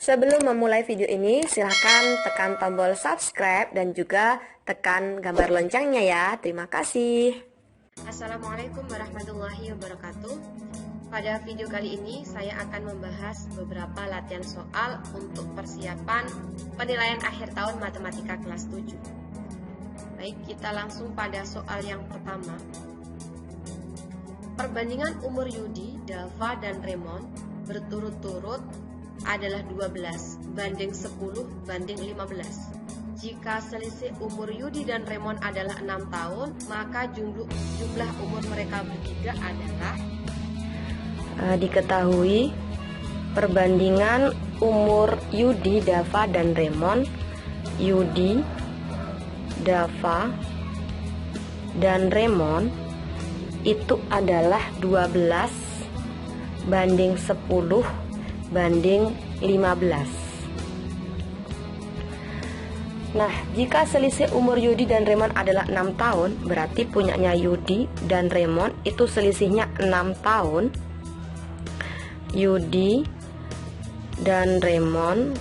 Sebelum memulai video ini, silahkan tekan tombol subscribe dan juga tekan gambar loncengnya ya. Terima kasih. Assalamualaikum warahmatullahi wabarakatuh. Pada video kali ini saya akan membahas beberapa latihan soal untuk persiapan penilaian akhir tahun matematika kelas 7. Baik, kita langsung pada soal yang pertama. Perbandingan umur Yudi, Dava, dan Raymond berturut-turut adalah 12 banding 10 banding 15. Jika selisih umur Yudi dan Raymond adalah 6 tahun, maka jumlah umur mereka bertiga adalah Diketahui perbandingan umur Yudi, Dava, dan Raymond. Yudi, Dava, dan Raymond itu adalah 12 banding 10 banding 15. Nah, jika selisih umur Yudi dan Raymond adalah 6 tahun, berarti punyanya Yudi dan Raymond itu selisihnya 6 tahun. Yudi dan Raymond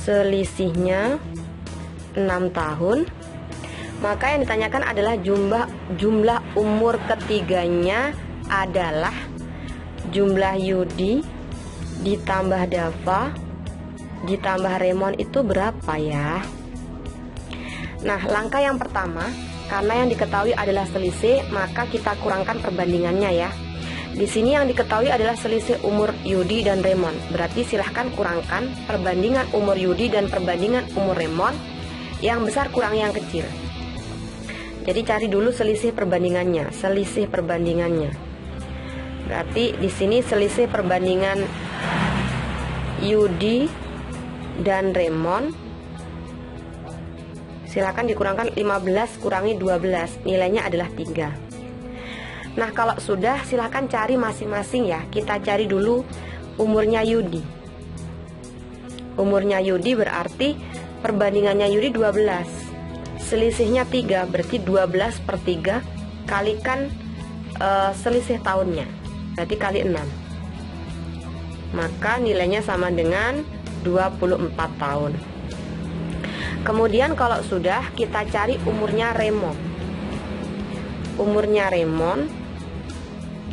selisihnya 6 tahun. Maka yang ditanyakan adalah jumlah umur ketiganya adalah jumlah Yudi ditambah Dava ditambah Raymond itu berapa ya? Nah, langkah yang pertama, karena yang diketahui adalah selisih, maka kita kurangkan perbandingannya ya. Di sini yang diketahui adalah selisih umur Yudi dan Raymond. Berarti silahkan kurangkan perbandingan umur Yudi dan perbandingan umur Raymond. Yang besar kurang yang kecil. Jadi cari dulu selisih perbandingannya, Berarti di sini selisih perbandingan Yudi dan Raymond, silakan dikurangkan 15 kurangi 12, nilainya adalah 3. Nah, kalau sudah silakan cari masing-masing ya. Kita cari dulu umurnya Yudi. Umurnya Yudi berarti perbandingannya Yudi 12. Selisihnya 3, berarti 12 per 3 kalikan selisih tahunnya, berarti kali 6. Maka nilainya sama dengan 24 tahun. Kemudian kalau sudah, kita cari umurnya Raymond. Umurnya Raymond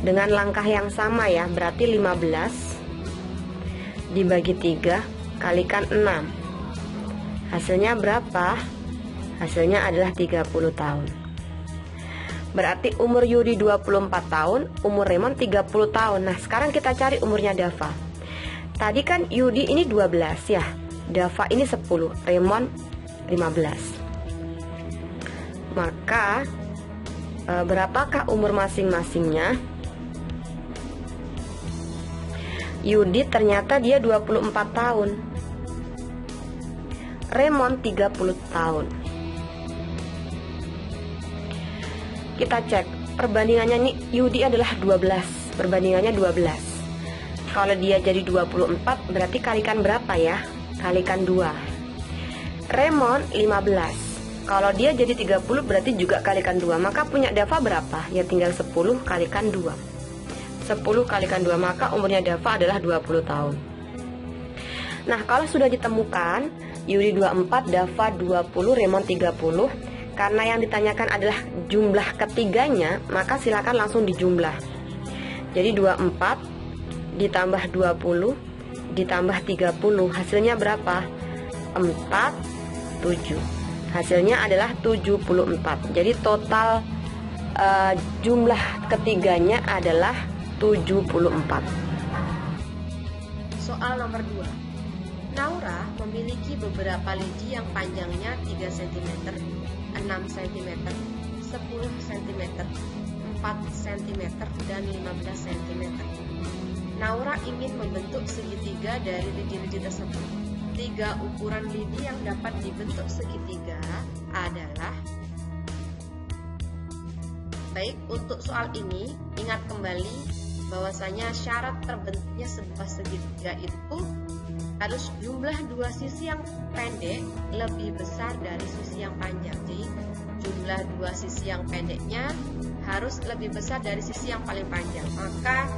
dengan langkah yang sama ya, berarti 15 dibagi 3 kalikan 6. Hasilnya berapa? Hasilnya adalah 30 tahun. Berarti umur Yudi 24 tahun, umur Raymond 30 tahun. Nah, sekarang kita cari umurnya Dava. Tadi kan Yudi ini 12 ya, Dava ini 10, Raymond 15. Maka berapakah umur masing-masingnya? Yudi ternyata dia 24 tahun, Raymond 30 tahun. Kita cek perbandingannya nih, Yudi adalah 12, perbandingannya 12. Kalau dia jadi 24, berarti kalikan berapa ya? Kalikan 2. Raymond 15. Kalau dia jadi 30, berarti juga kalikan 2. Maka punya Dava berapa? Ya tinggal 10 kalikan 2. 10 kalikan 2, maka umurnya Dava adalah 20 tahun. Nah, kalau sudah ditemukan Yudi 24, Dava 20, Raymond 30, karena yang ditanyakan adalah jumlah ketiganya, maka silakan langsung dijumlah. Jadi 24 ditambah 20 ditambah 30, hasilnya berapa? 47. Hasilnya adalah 74. Jadi total jumlah ketiganya adalah 74. soal nomor 2. Naura memiliki beberapa lidi yang panjangnya 3 cm, 6 cm, 10 cm, 4 cm, dan 15 cm. Naura ingin membentuk segitiga dari lidi-lidi tersebut. 3 ukuran lidi yang dapat dibentuk segitiga adalah. Baik, untuk soal ini ingat kembali bahwasanya syarat terbentuknya sebuah segitiga itu harus jumlah dua sisi yang pendek lebih besar dari sisi yang panjang. Jadi jumlah dua sisi yang pendeknya harus lebih besar dari sisi yang paling panjang. Maka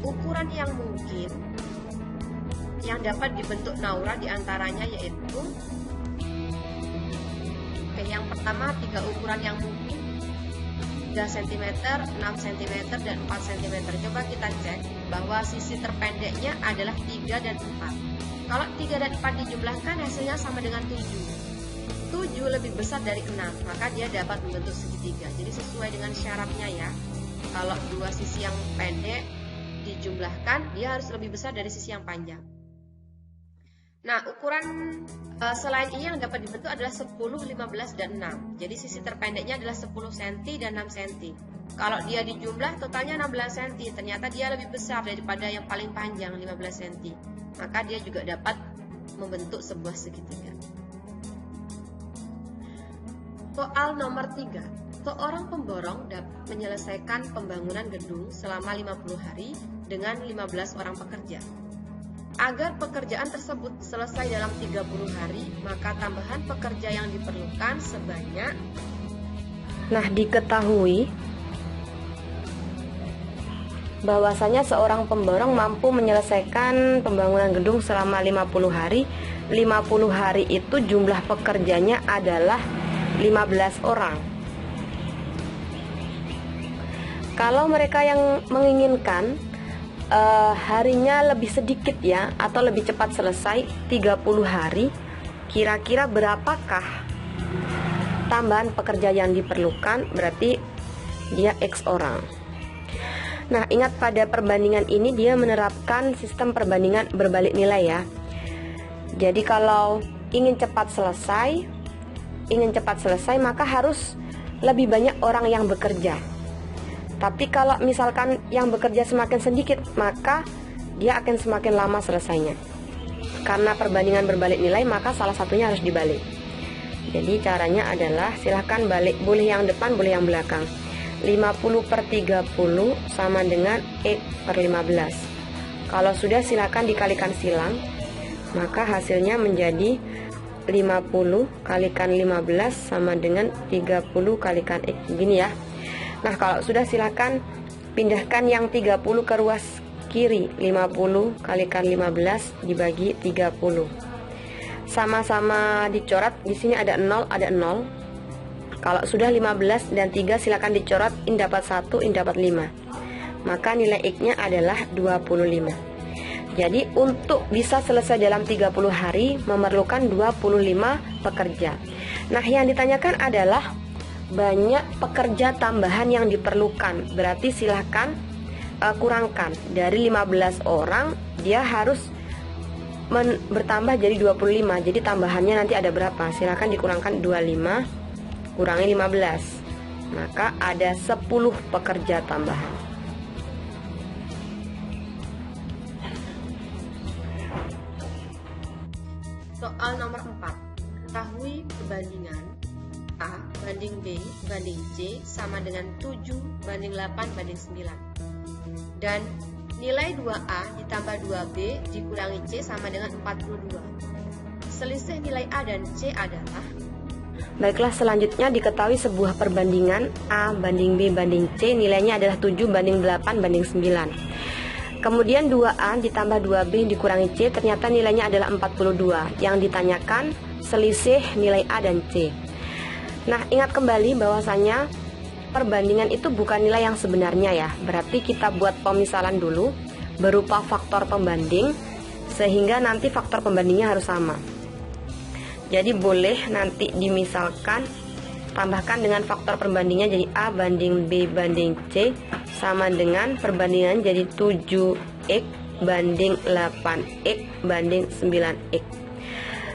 ukuran yang mungkin yang dapat dibentuk Naura diantaranya yaitu yang pertama 3 ukuran yang mungkin, 3 cm, 6 cm, dan 4 cm. Coba kita cek bahwa sisi terpendeknya adalah 3 dan 4. Kalau 3 dan 4 dijumlahkan hasilnya sama dengan 7. 7 lebih besar dari 6, maka dia dapat membentuk segitiga. Jadi sesuai dengan syaratnya ya. Kalau dua sisi yang pendek dijumlahkan, dia harus lebih besar dari sisi yang panjang. Nah, ukuran selain ini yang dapat dibentuk adalah 10, 15, dan 6. Jadi sisi terpendeknya adalah 10 cm dan 6 cm. Kalau dia dijumlah totalnya 16 cm, ternyata dia lebih besar daripada yang paling panjang 15 cm. Maka dia juga dapat membentuk sebuah segitiga. Soal nomor 3. Seorang pemborong dapat menyelesaikan pembangunan gedung selama 50 hari dengan 15 orang pekerja. Agar pekerjaan tersebut selesai dalam 30 hari, maka tambahan pekerja yang diperlukan sebanyak. Nah, diketahui bahwasanya seorang pemborong mampu menyelesaikan pembangunan gedung selama 50 hari. 50 hari itu jumlah pekerjanya adalah 15 orang. Kalau mereka yang menginginkan harinya lebih sedikit ya, atau lebih cepat selesai 30 hari, kira-kira berapakah tambahan pekerja yang diperlukan? Berarti dia X orang. Nah, ingat pada perbandingan ini dia menerapkan sistem perbandingan berbalik nilai ya. Jadi kalau ingin cepat selesai maka harus lebih banyak orang yang bekerja. Tapi kalau misalkan yang bekerja semakin sedikit, maka dia akan semakin lama selesainya. Karena perbandingan berbalik nilai, maka salah satunya harus dibalik. Jadi caranya adalah silahkan balik, boleh yang depan, boleh yang belakang. 50/30 sama dengan X/15. Kalau sudah silahkan dikalikan silang, maka hasilnya menjadi 50 kalikan 15 sama dengan 30 kalikan X. Begini ya. Nah, kalau sudah silakan pindahkan yang 30 ke ruas kiri. 50 kalikan 15 dibagi 30. Sama-sama dicoret, di sini ada 0, ada 0. Kalau sudah 15 dan 3 silakan dicoret, in dapat 1, in dapat 5. Maka nilai X-nya adalah 25. Jadi untuk bisa selesai dalam 30 hari memerlukan 25 pekerja. Nah, yang ditanyakan adalah banyak pekerja tambahan yang diperlukan. Berarti silahkan kurangkan dari 15 orang, dia harus bertambah jadi 25. Jadi tambahannya nanti ada berapa? Silahkan dikurangkan 25 kurangi 15, maka ada 10 pekerja tambahan. Soal nomor 4. Ketahui perbandingan A banding B banding C sama dengan 7 banding 8 banding 9. Dan nilai 2A ditambah 2B dikurangi C sama dengan 42. Selisih nilai A dan C adalah. Baiklah, selanjutnya diketahui sebuah perbandingan A banding B banding C, nilainya adalah 7 banding 8 banding 9. Kemudian 2A ditambah 2B dikurangi C, ternyata nilainya adalah 42. Yang ditanyakan selisih nilai A dan C. Nah, ingat kembali bahwasanya perbandingan itu bukan nilai yang sebenarnya ya. Berarti kita buat pemisalan dulu berupa faktor pembanding, sehingga nanti faktor pembandingnya harus sama. Jadi boleh nanti dimisalkan, tambahkan dengan faktor perbandingnya jadi A banding B banding C sama dengan perbandingan jadi 7X banding 8X banding 9X.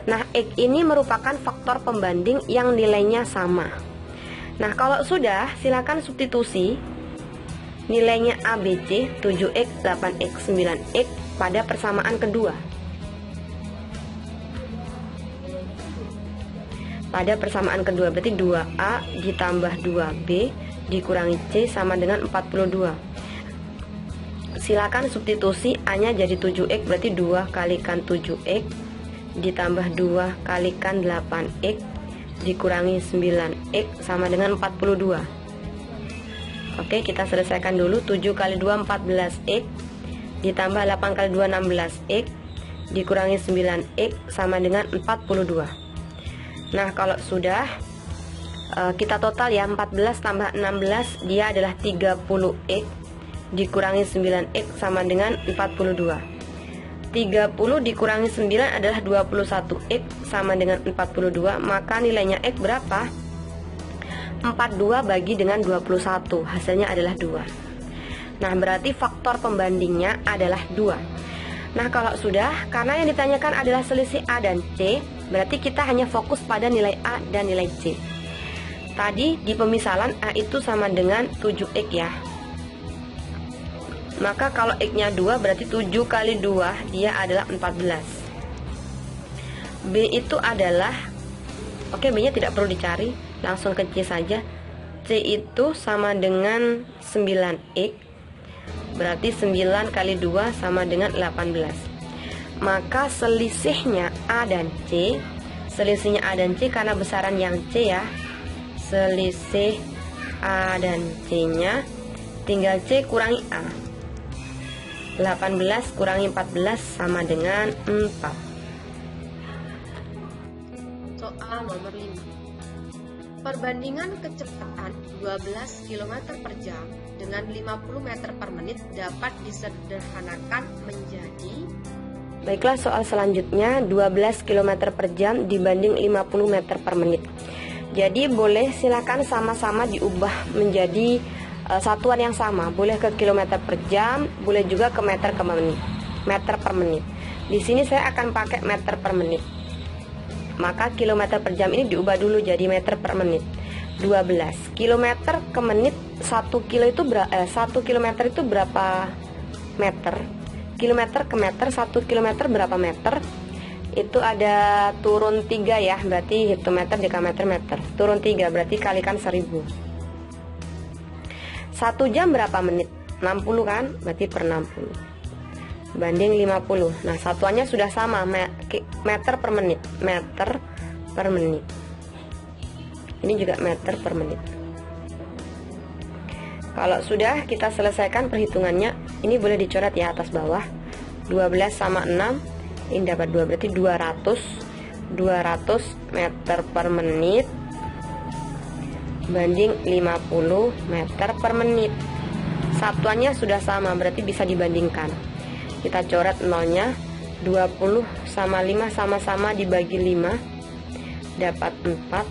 Nah, X ini merupakan faktor pembanding yang nilainya sama. Nah, kalau sudah, silakan substitusi nilainya A, B, C, 7X, 8X, 9X pada persamaan kedua. Pada persamaan kedua berarti 2A ditambah 2B dikurangi C sama dengan 42. Silakan substitusi A-nya jadi 7X, berarti 2 kalikan 7X ditambah 2 kalikan 8X dikurangi 9X sama dengan 42. Oke, kita selesaikan dulu. 7 kali 2 14X ditambah 8 kali 2 16X dikurangi 9X sama dengan 42. Nah, kalau sudah kita total ya, 14 tambah 16 dia adalah 30X dikurangi 9X sama dengan 42. 30 dikurangi 9 adalah 21X sama dengan 42. Maka nilainya X berapa? 42 bagi dengan 21, hasilnya adalah 2. Nah, berarti faktor pembandingnya adalah 2. Nah, kalau sudah, karena yang ditanyakan adalah selisih A dan C, berarti kita hanya fokus pada nilai A dan nilai C. Tadi di pemisalan A itu sama dengan 7X ya. Maka kalau X-nya 2 berarti 7 kali 2 dia adalah 14. B itu adalah, oke, B-nya tidak perlu dicari, langsung ke C saja. C itu sama dengan 9X, berarti 9 kali 2 sama dengan 18. Maka selisihnya A dan C, selisihnya A dan C karena besaran yang C ya, selisih A dan C nya tinggal C kurangi A. 18 kurangi 14 sama dengan 4. Soal nomor 5. Perbandingan kecepatan 12 km per jam dengan 50 meter per menit dapat disederhanakan menjadi. Baiklah, soal selanjutnya 12 km per jam dibanding 50 meter per menit. Jadi boleh silakan sama-sama diubah menjadi satuan yang sama. Boleh ke kilometer per jam, boleh juga ke meter per menit. Di sini saya akan pakai meter per menit. Maka kilometer per jam ini diubah dulu jadi meter per menit. 12 kilometer ke menit, 1 kilometer itu berapa meter? Kilometer ke meter, 1 kilometer berapa meter? Itu ada turun 3 ya, berarti hitung meter dikali meter. Turun 3 berarti kalikan 1000. 1 jam berapa menit? 60 kan? Berarti per 60 banding 50. Nah, satuannya sudah sama, meter per menit. Meter per menit. Ini juga meter per menit. Kalau sudah kita selesaikan perhitungannya, ini boleh dicoret ya atas bawah. 12 sama 6, ini dapat 2, berarti 200 meter per menit banding 50 meter per menit. Satuannya sudah sama, berarti bisa dibandingkan. Kita coret nolnya. 20 sama 5 sama-sama dibagi 5, dapat 4,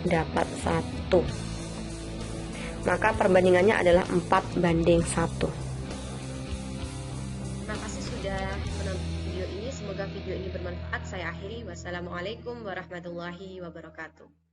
dapat 1. Maka perbandingannya adalah 4:1. Terima kasih sudah menonton video ini. Semoga video ini bermanfaat. Saya akhiri. Wassalamualaikum warahmatullahi wabarakatuh.